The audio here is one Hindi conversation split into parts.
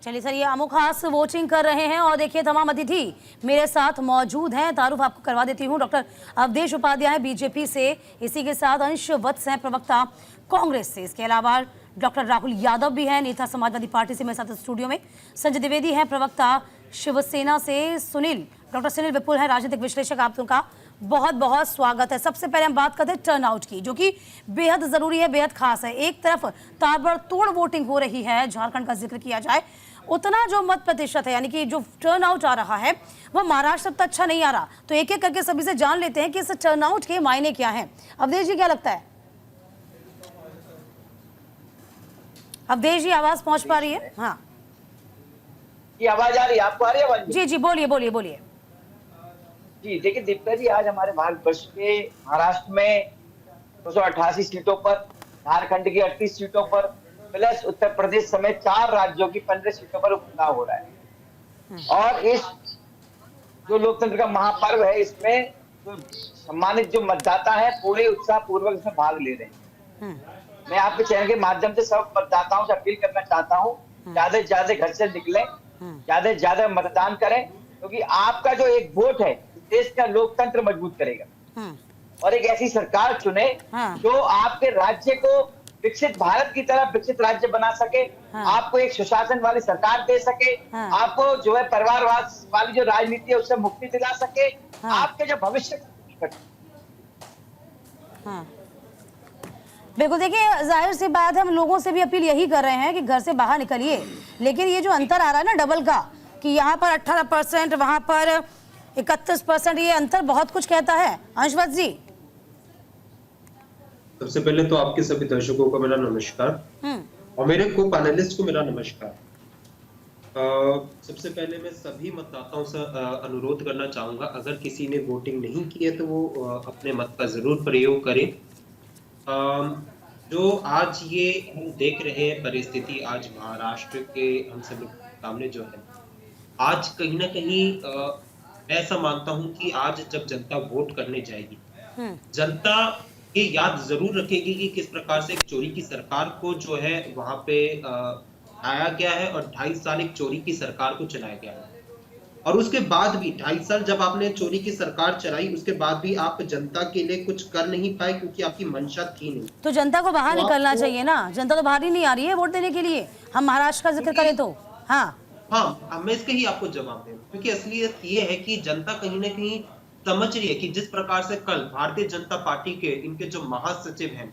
चलिए सर, ये अमुक खास वोटिंग कर रहे हैं और देखिए तमाम अतिथि मेरे साथ मौजूद हैं। तारुफ आपको करवा देती हूँ। डॉक्टर अवधेश उपाध्याय बीजेपी से, इसी के साथ अंश वत्स हैं प्रवक्ता कांग्रेस से, इसके अलावा डॉक्टर राहुल यादव भी हैं नेता समाजवादी पार्टी से मेरे साथ स्टूडियो में, संजय द्विवेदी हैं प्रवक्ता शिवसेना से, डॉक्टर सुनील विपुल है राजनीतिक विश्लेषक। आप लोगों का बहुत बहुत स्वागत है। सबसे पहले हम बात करते हैं टर्नआउट की, जो कि बेहद जरूरी है, बेहद खास है। एक तरफ ताबड़तोड़ वोटिंग हो रही है, झारखंड का जिक्र किया जाए, उतना जो मत प्रतिशत है यानी कि जो टर्नआउट आ रहा है वह महाराष्ट्र तक अच्छा नहीं आ रहा। तो एक एक करके सभी से जान लेते हैं कि इस टर्नआउट के मायने क्या हैं। अवधेश जी, क्या लगता है? अवधेश जी, आवाज पहुंच पा रही है? हाँ, ये आवाज आ रही है? आपको आ रही है आवाज? जी जी, बोलिए बोलिए बोलिए। जी देखिए दीपिका जी, आज हमारे भारतवर्ष के महाराष्ट्र में 288 सीटों पर, झारखंड की 38 सीटों पर, प्लस उत्तर प्रदेश समेत 4 राज्यों की 15 सीटों पर उपचुनाव हो रहा है। और इस जो लोकतंत्र का महापर्व है, इसमें जो सम्मानित जो मतदाता है पूरे उत्साह पूर्वक इसमें भाग ले रहे हैं। मैं आपके चैनल के माध्यम से सब मतदाताओं से अपील करना चाहता हूँ, ज्यादा से ज्यादा घर से निकलें, ज्यादा से ज्यादा मतदान करें, क्योंकि आपका जो एक वोट है देश का लोकतंत्र मजबूत करेगा। और एक ऐसी सरकार चुने जो आपके राज्य को विकसित भारत की तरह विकसित राज्य बना सके, आपको एक सुशासन वाली सरकार दे सके, आपको जो है परिवारवाद वाली जो राजनीति है उससे मुक्ति दिला सके, आपके जो भविष्य। बिल्कुल, देखिए जाहिर सी बात है, हम लोगों से भी अपील यही कर रहे हैं कि घर से बाहर निकलिए। लेकिन ये जो अंतर आ रहा है ना डबल का, कि यहाँ पर 18%, वहां पर 31%, ये अंतर बहुत कुछ कहता है। अंशवत जी, सबसे पहले तो आपके सभी दर्शकों को मेरा नमस्कार और मेरे को पैनलिस्ट को मेरा नमस्कार। सबसे पहले मैं सभी मतदाताओं से अनुरोध करना चाहूंगा, अगर किसी ने वोटिंग नहीं की है तो वो अपने मत का जरूर प्रयोग करें। जो आज ये हम देख रहे हैं परिस्थिति, आज महाराष्ट्र के हम सभी सामने जो है, आज कहीं ना कहीं मैं ऐसा मानता हूं कि आज जब जनता वोट करने जाएगी, जनता ये याद जरूर रखेगी कि किस प्रकार से एक चोरी की सरकार को जो है वहां पे आया गया है और 2.5 साल एक चोरी की सरकार को चलाया गया है। और उसके बाद भी 2.5 साल जब आपने चोरी की सरकार चलाई, उसके बाद भी आप जनता के लिए कुछ कर नहीं पाए, क्योंकि आपकी मंशा थी नहीं। तो जनता को बाहर निकलना चाहिए ना, जनता तो बाहर ही नहीं आ रही है वोट देने के लिए। हम महाराष्ट्र का जिक्र करें तो हाँ, मैं इसके ही आपको जवाब दूं, क्योंकि असलियत ये है कि जनता कहीं ना कहीं समझ रही है कि जिस प्रकार से कल भारतीय जनता पार्टी के इनके जो महासचिव हैं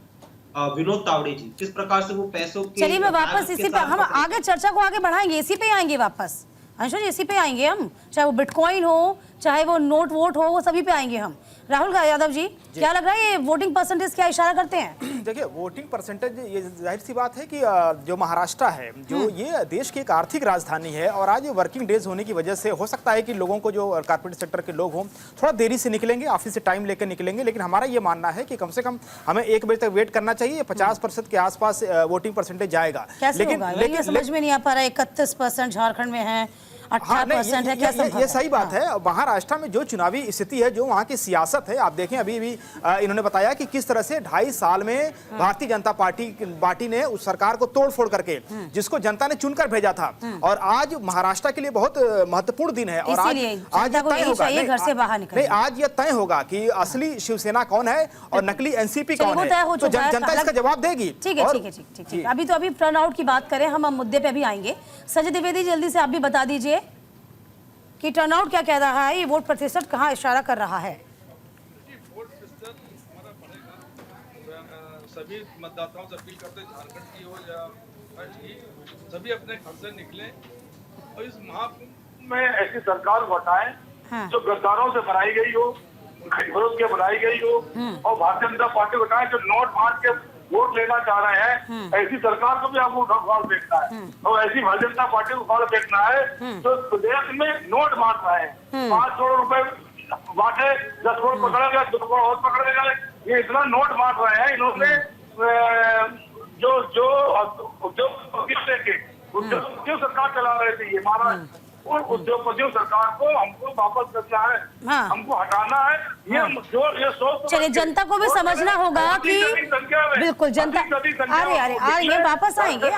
विनोद तावड़े जी, किस प्रकार से वो पैसों के, चलिए मैं वापस इसी पे, हम आगे चर्चा को आगे बढ़ाएंगे, इसी पे आएंगे वापस। अंशु जी, इसी पे आएंगे हम, चाहे वो बिटकॉइन हो, चाहे वो नोट वोट हो, वो सभी पे आएंगे हम। राहुल यादव जी, क्या लग रहा है ये वोटिंग परसेंटेज क्या इशारा करते हैं? देखिए, वोटिंग परसेंटेज, ये जाहिर सी बात है कि जो महाराष्ट्र है, जो ये देश की एक आर्थिक राजधानी है, और आज वर्किंग डेज होने की वजह से हो सकता है कि लोगों को, जो कॉर्पोरेट सेक्टर के लोग हों, थोड़ा देरी से निकलेंगे, ऑफिस से टाइम लेकर निकलेंगे। लेकिन हमारा ये मानना है कि कम से कम हमें 1 बजे तक वेट करना चाहिए। 50% के आसपास वोटिंग परसेंटेज जाएगा। लेकिन समझ में नहीं आ पा रहा है, 31% झारखंड में है, 18% है, क्या ये सही बात है। महाराष्ट्र में जो चुनावी स्थिति है, जो वहाँ की सियासत है, आप देखें अभी भी इन्होंने बताया कि किस तरह से 2.5 साल में भारतीय जनता पार्टी ने उस सरकार को तोड़-फोड़ करके, जिसको जनता ने चुनकर भेजा था, और आज महाराष्ट्र के लिए बहुत महत्वपूर्ण दिन है। और आज तय होगा, आज ये तय होगा कि असली शिवसेना कौन है और नकली एनसीपी कौन है, तो जनता इसका जवाब देगी। ठीक है। अभी टर्नआउट की बात करें, हम मुद्दे पे भी आएंगे। संजय द्विवेदी, जल्दी से आप भी बता दीजिए कि टर्नआउट क्या कह रहा है, ये वोट प्रतिशत कहाँ इशारा कर रहा है? वोट प्रतिशत हमारा बढ़ेगा। सभी मतदाताओं से अपील करते हैं, झारखंड की हो या की, सभी अपने घर से निकले और इस महाकुंभ में ऐसी सरकार को हटाएं जो गद्दारों से बनाई गई हो, विरोध के बनाई गई हो, और भारतीय जनता पार्टी को हटाएं जो नोट मार के वोट लेना चाह रहे हैं। ऐसी सरकार को भी आपको उखाड़ फेंकना है, और ऐसी भारतीय जनता पार्टी को उखाड़ फेंकना है जो प्रदेश में नोट मार रहे हैं। 5 करोड़ रुपए बांटे, 10 करोड़ पकड़ा गया, 2 करोड़ और पकड़े गए। ये इतना नोट मार रहे हैं इन्होंने, जो उद्योग लेके उद्योग सरकार चला रहे थे। ये महाराष्ट्र उन उद्योगपतियों सरकार को हमको वापस करना है, हाँ। हमको हटाना है। ये सोच चलिए, जनता को भी समझना होगा कि बिल्कुल जनता अरे आएंगे, वापस आएंगे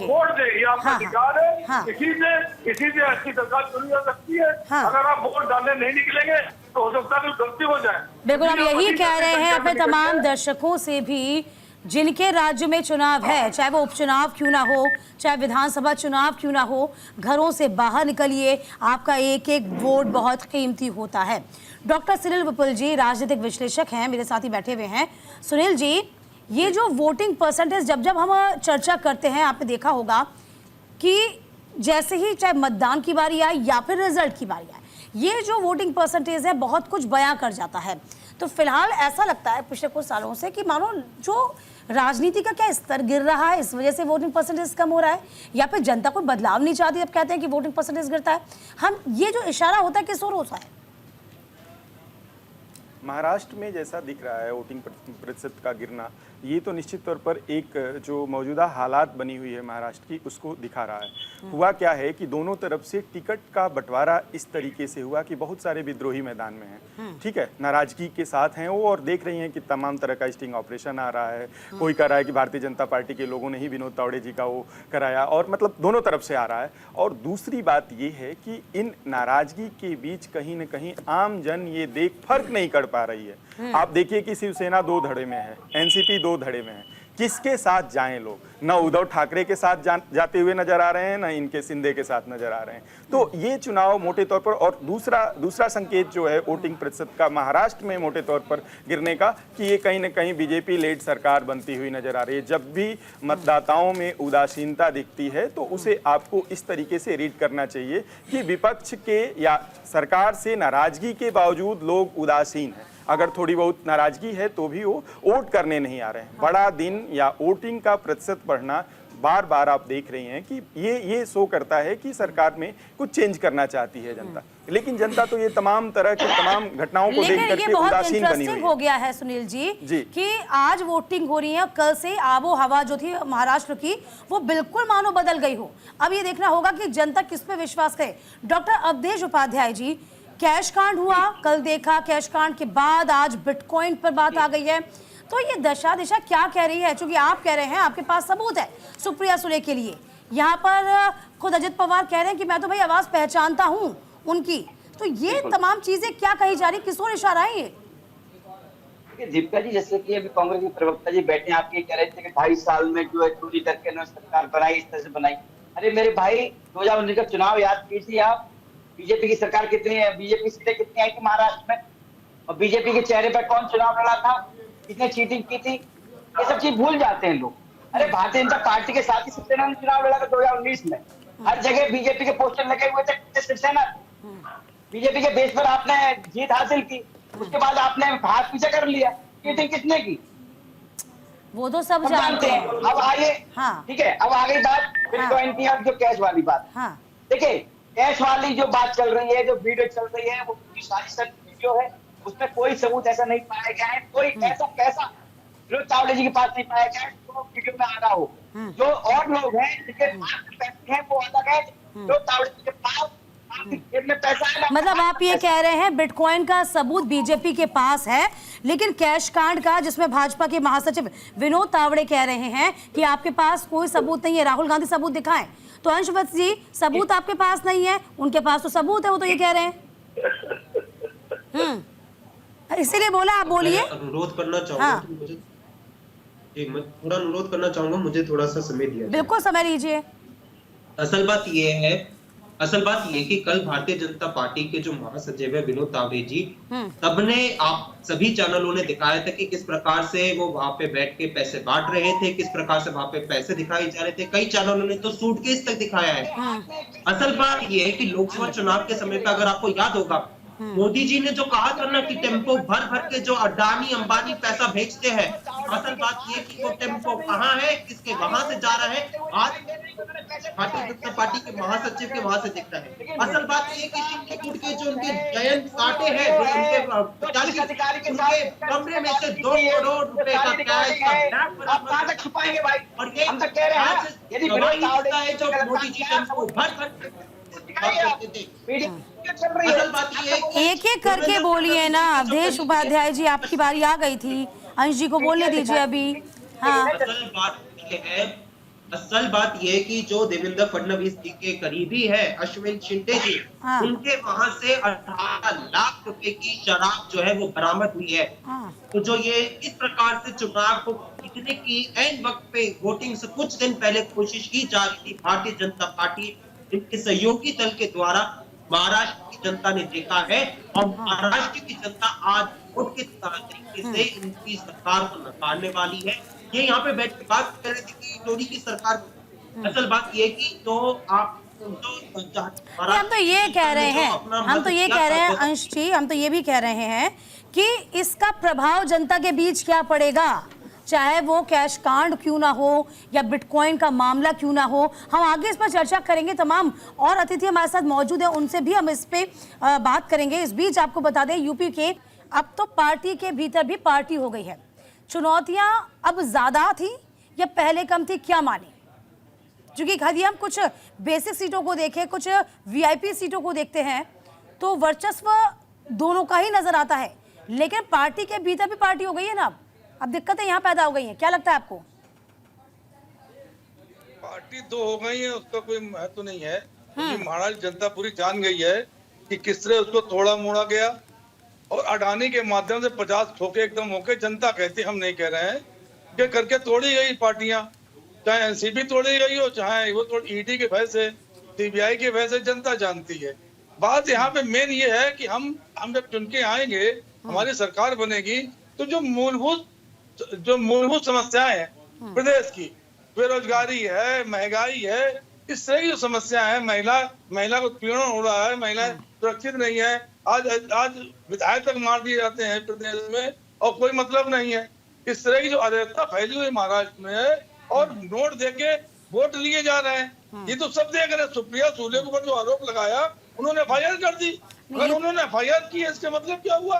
वोट दे, ये आपका हाँ, अधिकार है। हाँ। इसी से अच्छी सरकार चुनी जा सकती है। हाँ। अगर आप वोट डालने नहीं निकलेंगे तो हो सकता है गलती हो जाए। बिल्कुल, हम यही कह रहे हैं अपने तमाम दर्शकों से भी, जिनके राज्य में चुनाव है, चाहे वो उपचुनाव क्यों ना हो, चाहे विधानसभा चुनाव क्यों ना हो, घरों से बाहर निकलिए, आपका एक एक वोट बहुत कीमती होता है। डॉक्टर सुनील विपुल जी राजनीतिक विश्लेषक हैं, मेरे साथ ही बैठे हुए हैं। सुनील जी, ये जो वोटिंग परसेंटेज जब हम चर्चा करते हैं, आपने देखा होगा कि जैसे ही चाहे मतदान की बारी आए या फिर रिजल्ट की बारी आए, ये जो वोटिंग परसेंटेज है बहुत कुछ बयां कर जाता है। तो फिलहाल ऐसा लगता है पिछले कुछ सालों से कि मानो जो राजनीति का क्या स्तर गिर रहा है, इस वजह से वोटिंग परसेंटेज कम हो रहा है, या फिर जनता कोई बदलाव नहीं चाहती, अब कहते हैं कि वोटिंग परसेंटेज गिरता है। हम ये जो इशारा होता है किस ओर होता है? महाराष्ट्र में जैसा दिख रहा है वोटिंग प्रतिशत का गिरना, ये तो निश्चित तौर पर एक जो मौजूदा हालात बनी हुई है महाराष्ट्र की उसको दिखा रहा है। हुआ क्या है कि दोनों तरफ से टिकट का बंटवारा इस तरीके से हुआ कि बहुत सारे विद्रोही मैदान में हैं, ठीक है, नाराजगी के साथ हैं वो, और देख रही हैं कि तमाम तरह का स्टिंग ऑपरेशन आ रहा है। कोई कह रहा है कि भारतीय जनता पार्टी के लोगों ने ही विनोद तावड़े जी का वो कराया, और मतलब दोनों तरफ से आ रहा है। और दूसरी बात ये है कि इन नाराजगी के बीच कहीं न कहीं आम जन ये देख फर्क नहीं कर पा रही है। आप देखिए कि शिवसेना 2 धड़े में है, एनसीपी 2 धड़े में है, किसके साथ जाएं लोग? न उद्धव ठाकरे के साथ जाते हुए नजर आ रहे हैं, न इनके शिंदे के साथ नजर आ रहे हैं। तो ये चुनाव मोटे तौर पर, और दूसरा संकेत जो है वोटिंग प्रतिशत का महाराष्ट्र में मोटे तौर पर गिरने का, कि ये कहीं न कहीं बीजेपी लेड सरकार बनती हुई नजर आ रही है। जब भी मतदाताओं में उदासीनता दिखती है तो उसे आपको इस तरीके से रीड करना चाहिए कि विपक्ष के या सरकार से नाराजगी के बावजूद लोग उदासीन हैं। अगर थोड़ी बहुत नाराजगी है तो भी वो वोट करने नहीं आ रहे हैं। बड़ा दिन या वोटिंग का प्रतिशत बढ़ना बार बार आप देख रही हैं कि ये शो करता है कि सरकार में कुछ चेंज करना चाहती है जनता, लेकिन जनता तो ये तमाम तरह की तमाम घटनाओं को देख करके उदासीन बनी हुई है। हो गया है सुनील जी कि आज वोटिंग हो रही है, कल से आबो हवा जो थी महाराष्ट्र की वो बिल्कुल मानो बदल गई हो। अब ये देखना होगा कि जनता किस पे विश्वास करे। डॉक्टर अवधेश उपाध्याय जी, कैश कांड हुआ, कल देखा, कैश कांड के बाद आज बिटकॉइन पर बात आ गई है, तो ये दशा दिशा क्या कह रही है? क्योंकि आप कह रहे हैं आपके पास सबूत है सुप्रिया सुले के लिए, यहाँ पर खुद अजित पवार कह रहे हैं कि मैं तो भाई आवाज पहचानता हूँ उनकी। तो ये तमाम चीजें क्या कही जा रही, किस ओर इशारा है ये? दीपिका जी, जैसे कि अभी कांग्रेस के प्रवक्ता जी बैठे आप ये कह रहे थे कि 2.5 साल में जो है चोरी करके उन्होंने सरकार बनाई, इस तरह से बनाई। अरे मेरे भाई, 2019 का चुनाव याद कीजिए आप, बीजेपी की सरकार कितनी है, बीजेपी सीटें कितनी आई थी महाराष्ट्र में, और बीजेपी के चेहरे पर कौन चुनाव लड़ा था, कितने चीटिंग की थी, ये सब चीज भूल जाते हैं लोग। अरे भारतीय जनता पार्टी के साथ ही शिवसेना ने चुनाव लड़ा था 2019 में, हर जगह बीजेपी के पोस्टर लगे हुए थे शिवसेना। बीजेपी के बेस पर आपने जीत हासिल की, उसके बाद आपने हाथ पीछे कर लिया। चीटिंग किसने की वो तो सब जानते हैं। अब आइए, ठीक है, अब आ गई बात बिटकॉइन की, अब जो कैश वाली बात। देखिए, कैश वाली जो बात चल रही है, जो वीडियो चल रही है, वो सारी वीडियो है, उसमें कोई सबूत ऐसा नहीं पाया गया है, कोई ऐसा पैसा विनोद तावड़े जी के पास नहीं पाया गया है तो वीडियो में आ रहा हो। जो और लोग हैं जिनके पास पैसे हैं वो अलग है, जो तावड़े जी के पास में पैसा है। मतलब आप ये कह रहे हैं बिटकॉइन का सबूत बीजेपी के पास है, लेकिन कैश कांड का, जिसमें भाजपा के महासचिव विनोद तावड़े कह रहे हैं कि आपके पास कोई सबूत नहीं है, राहुल गांधी सबूत दिखाएं। तो अंशवत जी, सबूत आपके पास नहीं है, उनके पास तो सबूत है, वो तो ये कह रहे हैं। इसीलिए बोला, आप बोलिए। अनुरोध करना चाहूंगा मुझे मैं थोड़ा अनुरोध करना चाहूंगा, मुझे थोड़ा सा समय दिया। बिल्कुल समय लीजिए। असल बात ये कि कल भारतीय जनता पार्टी के जो महासचिव है विनोद तावड़े जी, सबने, आप सभी चैनलों ने दिखाया था कि किस प्रकार से वो वहां पे बैठ के पैसे बांट रहे थे, किस प्रकार से वहां पे पैसे दिखाए जा रहे थे। कई चैनलों ने तो सूटकेस तक दिखाया है। असल बात ये है कि लोकसभा चुनाव के समय पे, अगर आपको याद होगा, मोदी जी ने जो कहा था ना कि टेम्पो भर भर के जो अडानी अंबानी पैसा भेजते हैं, असल बात ये कि वो टेम्पो कहाँ है, किसके वहां से जा रहा है, आज भारतीय जनता पार्टी के महासचिव के वहां से दिखता है। असल बात ये कि चित्रकूट के जो उनके जयंत काटे हैं, उनके कमरे में से 2 करोड़ रुपए का कैश छुपाएंगे भाई, और ये हम तो कह रहे हैं, यदि जो मोदी जी टेम्पो भर भर करते थे। मीडिया चल रही है। असल बात ये है कि एक एक करके बोलिए ना। अवधेश उपाध्याय जी, आपकी बारी आ गई थी, अंश जी को बोलने दीजिए अभी। हाँ, असल बात ये है कि जो देवेंद्र फडणवीस जी के करीबी है अश्विन शिंदे जी, हाँ। उनके वहां से 18 लाख रुपए की शराब जो है वो बरामद हुई है। हाँ। तो जो ये इस प्रकार से चुनाव को जीतने की ऐन वक्त पे वोटिंग से कुछ दिन पहले कोशिश की जा रही थी भारतीय जनता पार्टी इनके सहयोगी दल के द्वारा, महाराष्ट्र की जनता ने देखा है और महाराष्ट्र की जनता आज वोट के तरीके से इनकी सरकार को नकारने वाली है। ये यहाँ पे बैठ के बात कर रहे थे कि मोदी की सरकार, असल बात ये कि तो आप हम तो ये कह रहे हैं, अंश जी, हम तो ये भी कह रहे हैं कि इसका प्रभाव जनता के बीच क्या पड़ेगा, चाहे वो कैश कांड क्यों ना हो या बिटकॉइन का मामला क्यों ना हो। हम आगे इस पर चर्चा करेंगे। तमाम और अतिथि हमारे साथ मौजूद हैं, उनसे भी हम इस पे बात करेंगे। इस बीच आपको बता दें, यूपी के अब तो पार्टी के भीतर भी पार्टी हो गई है। चुनौतियां अब ज्यादा थी या पहले कम थी, क्या माने? क्योंकि यदि हम कुछ बेसिक सीटों को देखें, कुछ वीआईपी सीटों को देखते हैं, तो वर्चस्व दोनों का ही नजर आता है, लेकिन पार्टी के भीतर भी पार्टी हो गई है ना। अब दिक्कतें यहाँ पैदा हो गई हैं। क्या लगता है आपको? पार्टी दो हो गई है, उसका कोई महत्व नहीं है, क्योंकि महाराष्ट्र जनता पूरी जान गई है कि किस तरह उसको तोड़ा मोड़ा गया और अडानी के माध्यम से 50 ठोके एकदम होके, जनता कहती, हम नहीं कह रहे हैं, कि करके तोड़ी गई पार्टियां, चाहे एनसीपी तोड़ी गई हो, चाहे वो ईडी के फैसले, सीबीआई के फैसले, जनता जानती है। बात यहाँ पे मेन ये है कि हम जब चुन के आएंगे, हमारी सरकार बनेगी, तो जो मूलभूत समस्याएं हैं प्रदेश की, बेरोजगारी है, महंगाई है, इस तरह की जो समस्या है, महिला को उत्पीड़न हो रहा है, महिला सुरक्षित नहीं है, आज विधायक तक मार दिए जाते हैं प्रदेश में और कोई मतलब नहीं है। इस तरह की जो अराजकता फैली हुई महाराष्ट्र में है और नोट देके वोट लिए जा रहे हैं, ये तो सब देख रहे हैं। सुप्रिया सुले के ऊपर जो आरोप लगाया, उन्होंने एफआईआर कर दी। अगर उन्होंने एफआईआर की, इसका मतलब क्या हुआ?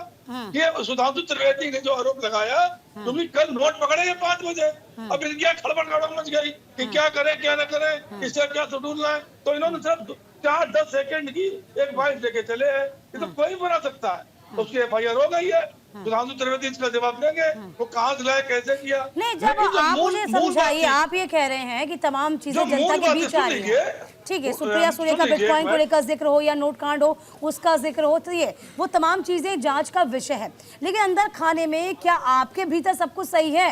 ये सुधांशु त्रिवेदी ने जो आरोप लगाया, क्योंकि कल नोट पकड़े 5 बजे, अब इनकी खड़बड़ मच गई कि क्या करें क्या न करें, इससे क्या शेड्यूल लाए, तो इन्होंने सिर्फ 4-10 सेकंड की एक बाइट लेके चले हैं। ये तो कोई बना सकता है, उसकी एफआईआर हो गई है, सुधांशु त्रिवेदी इसका जवाब देंगे, वो कहाँ से लाए, कैसे किया। नहीं, जब आप मुझे समझाइए, आप ये कह रहे हैं कि तमाम चीजें जनता के बीच आ रही है, ठीक है, सुप्रिया सुले का बिटकॉइन को लेकर जिक्र हो या नोट कांड हो, उसका जिक्र हो, तो ये वो तमाम चीजें जांच का विषय है, लेकिन अंदर खाने में क्या आपके भीतर सब कुछ सही है?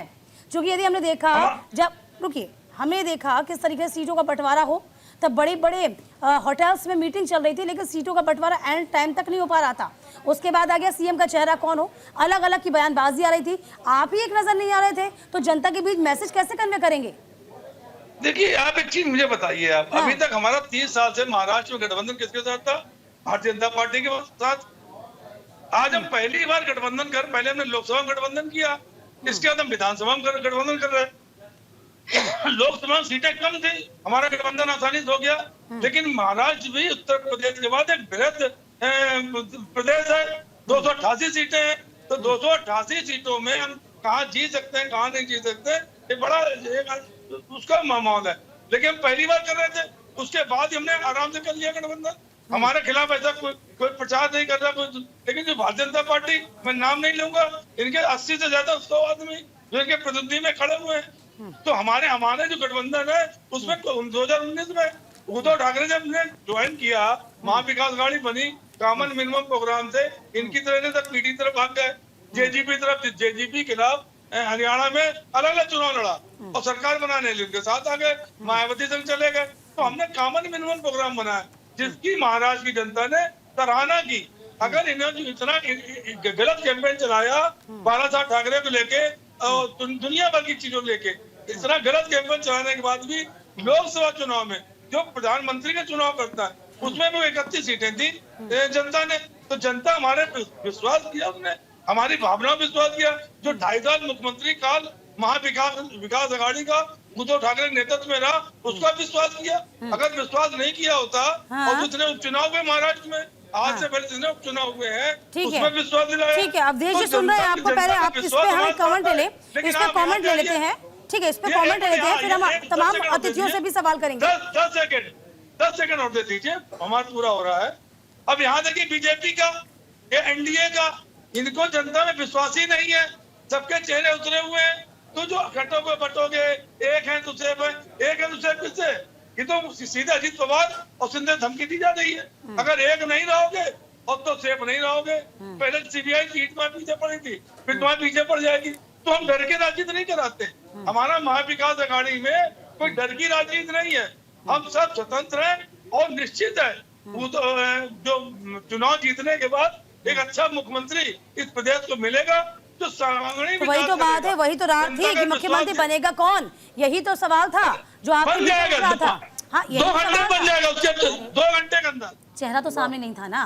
क्योंकि यदि हमने देखा, जब रुकिए, हमने देखा किस तरीके से सीटों का बंटवारा हो, तब बड़े बड़े होटल्स में मीटिंग चल रही थी, लेकिन सीटों का बंटवारा एंड टाइम तक नहीं हो पा रहा था। उसके बाद आ गया सीएम का चेहरा कौन हो, अलग अलग की बयानबाजी आ रही थी, आप ही एक नजर नहीं आ रहे थे, तो जनता के बीच मैसेज कैसे कन्वे करेंगे? देखिए, आप एक चीज मुझे बताइए, आप अभी तक हमारा 30 साल से महाराष्ट्र में गठबंधन किसके साथ था? भारतीय जनता पार्टी के साथ। आज हम पहली बार गठबंधन कर, पहले हमने लोकसभा में गठबंधन किया, इसके बाद हम विधानसभा में गठबंधन कर रहे हैं। लोकसभा में सीटें कम थी, हमारा गठबंधन आसानी से हो गया, लेकिन महाराष्ट्र भी उत्तर प्रदेश के बाद एक बृहद प्रदेश है, 288 सीटें हैं, तो 288 सीटों में हम कहाँ जी सकते हैं, कहाँ नहीं जी सकते, ये बड़ा उसका माहौल है। लेकिन हम पहली बार कर रहे थे, उसके बाद हमने आराम से कर लिया गठबंधन। हमारे खिलाफ ऐसा कोई प्रचार नहीं कर रहा कोई, लेकिन जो भारतीय जनता पार्टी, मैं नाम नहीं लूंगा, इनके 80 से ज्यादा 100 आदमी जो इनके प्रतिनिधि में खड़े हुए हैं, तो हमारे जो गठबंधन है, उसमें 2019 में उद्धव ठाकरे जब ने ज्वाइन किया, महाविकास आघाड़ी बनी, कॉमन मिनिमम प्रोग्राम से इनकी तरह से पीटी तरफ भाग गए, जेजेपी के खिलाफ हरियाणा में अलग अलग चुनाव लड़ा और सरकार बनाने उनके साथ आ गए, मायावती संग चले गए। तो हमने कॉमन मिनिमम प्रोग्राम बनाया, जिसकी महाराष्ट्र की जनता ने सराहना की। अगर इन्होंने इतना गलत कैंपेन चलाया बालासाहब ठाकरे को लेके और दुनिया भर की चीजों लेके, इतना गलत कैंपेन चलाने के बाद भी लोकसभा चुनाव में जो प्रधानमंत्री का चुनाव करता है, उसमें भी 31 सीटें थी जनता ने। तो जनता हमारे विश्वास किया, उसने हमारी भावनाओं पर विश्वास किया। जो 2.5 साल मुख्यमंत्री काल विकास आघाड़ी का उद्धव ठाकरे के नेतृत्व में रहा, उसका विश्वास किया। अगर विश्वास नहीं किया होता और जितने उपचुनाव हुए महाराष्ट्र में, आज से पहले जितने उपचुनाव हुए हैं, उसमें विश्वास दिलाया। ठीक है, अवधेश जी सुन रहे हैं आपको, पहले आप इस पे हम कमेंट ले लेते हैं, ठीक है, इस पे कमेंट ले लेते हैं, फिर हम तमाम अतिथियों से भी सवाल करेंगे। 10 सेकंड 10 सेकंड और दे दीजिए, हमारा पूरा हो रहा है। अब यहाँ देखिए बीजेपी का, ये एनडीए का, इनको जनता में विश्वास ही नहीं है, सबके चेहरे उतरे हुए हैं। तो जो घटोगे बटोगे, एक है तो सेफ है, एक है तो सेफ किससे? ये तो सीधे अजीत पवार और सिंधे धमकी दी जा रही है। अगर एक नहीं रहोगे और तो सेफ नहीं रहोगे। पहले सीबीआई सीट में पीछे पड़ी थी, फिर तुम्हारे पीछे पड़ जाएगी। तो हम डर के राजनीति नहीं कराते। हमारा महाविकास अघाड़ी में कोई डर की राजनीति नहीं है। हम सब स्वतंत्र हैं और निश्चित है वो तो जो चुनाव जीतने के बाद एक अच्छा मुख्यमंत्री इस प्रदेश को मिलेगा जो सर्वांगीण तो वही तो बात है, वही तो रात थी कि मुख्यमंत्री बनेगा कौन, यही तो सवाल था जो आपको बन जाएगा। हाँ, यही 2 घंटे सवाल बन था। जाएगा, उसके 2 घंटे के अंदर। चेहरा तो सामने नहीं था ना।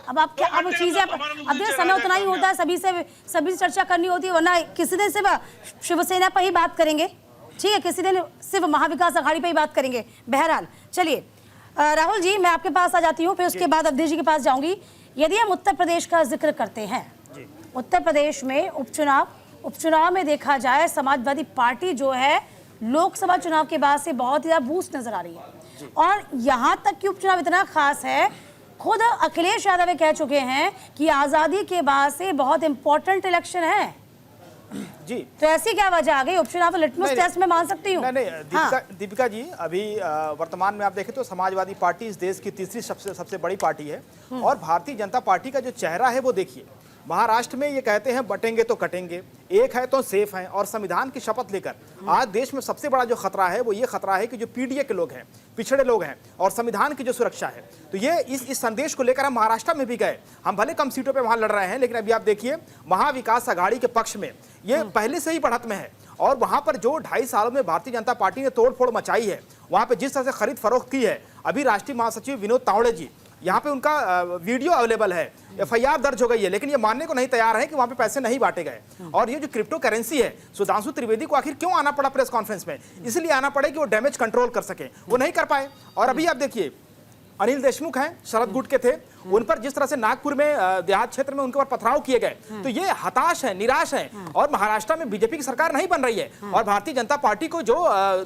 अब आप क्या, अब चीजें अब देखो समय उतना ही होता है, सभी से चर्चा करनी होती है, वरना किसी दिन सिर्फ शिवसेना पर ही बात करेंगे, ठीक है, किसी दिन सिर्फ महाविकास अघाड़ी पर ही बात करेंगे। बहरहाल चलिए राहुल जी, मैं आपके पास आ जाती हूँ, फिर उसके बाद अवधेश जी के पास जाऊंगी। यदि हम उत्तर प्रदेश का जिक्र करते हैं, उत्तर प्रदेश में उपचुनाव में देखा जाए, समाजवादी पार्टी जो है लोकसभा चुनाव के बाद से बहुत ही ज्यादा बूस्ट नजर आ रही है। और यहाँ तक कि उपचुनाव इतना खास है, खुद अखिलेश यादव कह चुके हैं कि आजादी के बाद से बहुत इंपॉर्टेंट इलेक्शन है जी। तो ऐसी क्या वजह आ गई? उपचुनाव लिटमस टेस्ट में मान सकती हूँ। नहीं, दीपिका जी, अभी वर्तमान में आप देखें तो समाजवादी पार्टी इस देश की तीसरी सबसे बड़ी पार्टी है। और भारतीय जनता पार्टी का जो चेहरा है वो देखिए, महाराष्ट्र में ये कहते हैं बटेंगे तो कटेंगे, एक है तो सेफ हैं, और संविधान की शपथ लेकर आज देश में सबसे बड़ा जो खतरा है वो ये खतरा है कि जो पीडीए के लोग हैं, पिछड़े लोग हैं, और संविधान की जो सुरक्षा है। तो ये इस संदेश को लेकर हम महाराष्ट्र में भी गए। हम भले कम सीटों पे वहां लड़ रहे हैं, लेकिन अभी आप देखिए महाविकास अघाड़ी के पक्ष में ये पहले से ही बढ़त में है। और वहां पर जो 2.5 सालों में भारतीय जनता पार्टी ने तोड़फोड़ मचाई है, वहां पे जिस तरह से खरीद फरोख्त की है, अभी राष्ट्रीय महासचिव विनोद तावड़े जी, यहाँ पे उनका वीडियो अवेलेबल है, एफआईआर दर्ज हो गई है, लेकिन ये मानने को नहीं तैयार है कि वहां पे पैसे नहीं बांटे गए। और ये जो क्रिप्टो करेंसी है, सुधांशु त्रिवेदी को आखिर क्यों आना पड़ा प्रेस कॉन्फ्रेंस में? इसलिए आना पड़े कि वो डैमेज कंट्रोल कर सके, वो नहीं कर पाए। और अभी आप देखिए अनिल देशमुख हैं, शरद गुट के थे, उन पर जिस तरह से नागपुर में देहात क्षेत्र में उनके ऊपर पथराव किए गए, तो ये हताश है, निराश है। और महाराष्ट्र में बीजेपी की सरकार नहीं बन रही है। और भारतीय जनता पार्टी को जो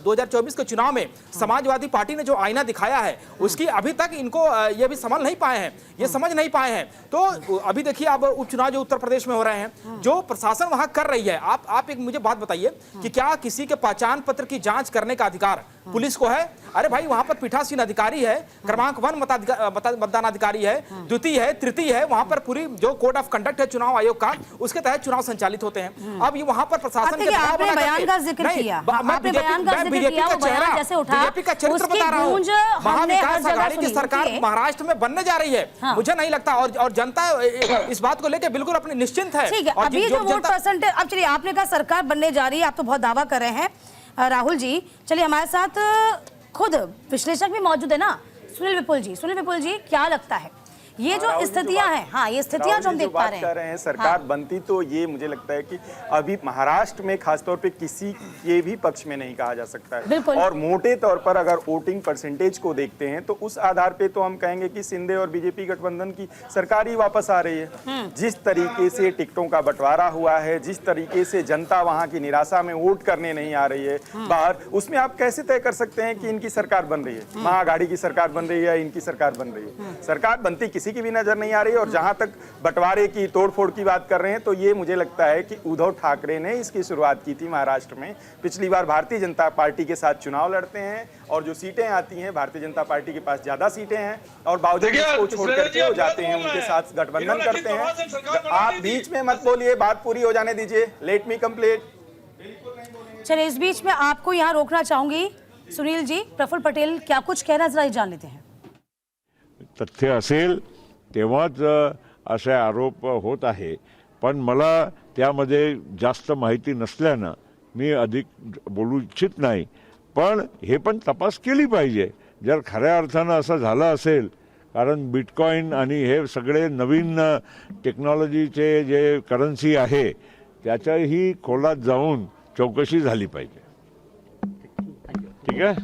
2024 के चुनाव में समाजवादी पार्टी ने जो आईना दिखाया है, उसकी अभी तक इनको ये भी संभल नहीं पाए हैं, ये समझ नहीं पाए हैं। तो अभी देखिए अब उपचुनाव जो उत्तर प्रदेश में हो रहे हैं, जो प्रशासन वहां कर रही है, आप एक मुझे बात बताइए कि क्या किसी के पहचान पत्र की जांच करने का अधिकार पुलिस को है? अरे भाई, वहां पर पीठासीन अधिकारी है, क्रमांक 1 मतदान अधिकारी है, द्वितीय है, तृतीय है, वहां पर पूरी जो कोड ऑफ कंडक्ट है चुनाव आयोग का, उसके तहत चुनाव संचालित होते हैं। अब ये वहां पर प्रशासन के आपने बयान का जिक्र किया, आपने बयान का जिक्र किया, वो बयान जैसे उठा, बीजेपी का चरित्र बता रहा हूं, महाविकास अघाड़ी की सरकार महाराष्ट्र में बनने जा रही है। मुझे नहीं लगता, और जनता इस बात को लेकर बिल्कुल अपनी निश्चिंत है। ठीक है, अभी जो वोट परसेंटेज, अब चलिए आपने कहा सरकार बनने जा रही है, आप तो बहुत दावा कर रहे हैं राहुल जी। चलिए हमारे साथ खुद विश्लेषक भी मौजूद है ना, सुनील विपुल जी। सुनील विपुल जी, क्या लगता है ये जो स्थितियां हैं, हाँ ये स्थितियां जो हम देख पा रहे हैं, सरकार बनती तो ये मुझे लगता है कि अभी महाराष्ट्र में खासतौर पे किसी के भी पक्ष में नहीं कहा जा सकता है। और मोटे तौर पर अगर वोटिंग परसेंटेज को देखते हैं तो उस आधार पे तो हम कहेंगे कि शिंदे और बीजेपी गठबंधन की सरकार ही वापस आ रही है। जिस तरीके से टिकटों का बंटवारा हुआ है, जिस तरीके से जनता वहां की निराशा में वोट करने नहीं आ रही है बाहर, उसमें आप कैसे तय कर सकते हैं कि इनकी सरकार बन रही है, महाअघाड़ी की सरकार बन रही है, इनकी सरकार बन रही है? सरकार बनती किसी की भी नजर नहीं आ रही है। और जहां तक बंटवारे की, तोड़फोड़ की बात कर रहे हैं, तो ये मुझे लगता है कि उद्धव ठाकरे ने इसकी शुरुआत की थी महाराष्ट्र में। पिछली बार भारतीय जनता पार्टी के साथ चुनाव लड़ते हैं और जो सीटें आती हैं, भारतीय जनता पार्टी के पास ज्यादा सीटें हैं और बावजूद इसको छोड़ करके वो जाते हैं, उनके साथ गठबंधन करते हैं। आप बीच में मत बोलिए, बात पूरी हो जाने दीजिए, लेट मी कंप्लीट। चलिए इस बीच में आपको यहाँ रोकना चाहूंगी। सुनील जी, प्रफुल्ल पटेल क्या कुछ कहना जरा जान लेते हैं। तथ्य असेल तेव्हाच असे आरोप होत आहे, पण मला त्यामध्ये जास्त माहिती नसल्यानं मी अधिक बोलू इच्छित नाही। पण हे पण तपास केली पाहिजे जर खऱ्या अर्थानं असं झालं असेल, कारण बिटकॉइन आणि हे सगळे नवीन टेक्नॉलॉजीचे जे करन्सी आहे त्याच्याही खोलात जाऊन चौकशी झाली पाहिजे। ठीक है,